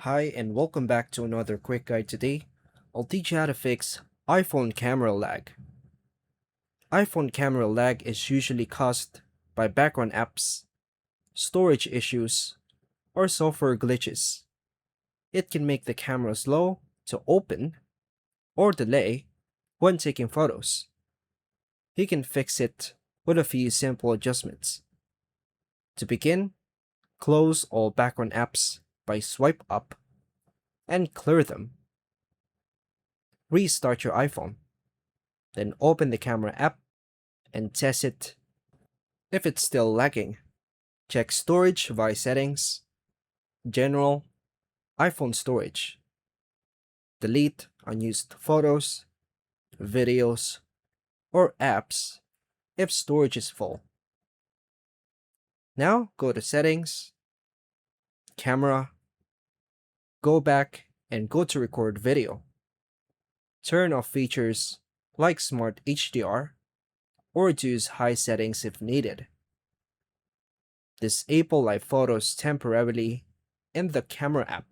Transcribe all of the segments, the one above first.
Hi and welcome back to another quick guide. Today, I'll teach you how to fix iPhone camera lag. iPhone camera lag is usually caused by background apps, storage issues, or software glitches. It can make the camera slow to open or delay when taking photos. You can fix it with a few simple adjustments. To begin, close all background apps by swipe up and clear them. Restart your iPhone, then open the camera app and test it. If it's still lagging, check storage via settings, general, iPhone storage. Delete unused photos, videos, or apps if storage is full. Now go to settings, camera, go back and go to record video. Turn off features like Smart HDR or reduce high settings if needed. Disable live photos temporarily in the camera app.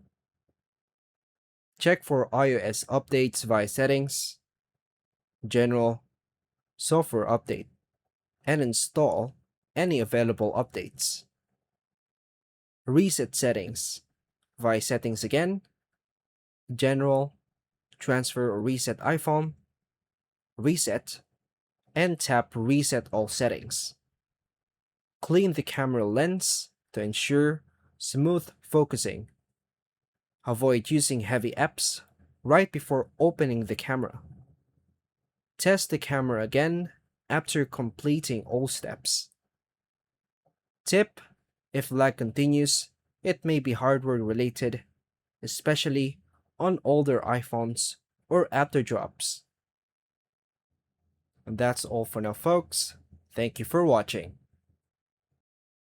Check for iOS updates via settings, general, software update, and install any available updates. Reset settings via settings again, general, transfer or reset iPhone, reset, and tap reset all settings. Clean the camera lens to ensure smooth focusing. Avoid using heavy apps right before opening the camera. Test the camera again after completing all steps. Tip: if lag continues, it may be hardware related, especially on older iPhones or after drops. And that's all for now, folks. Thank you for watching.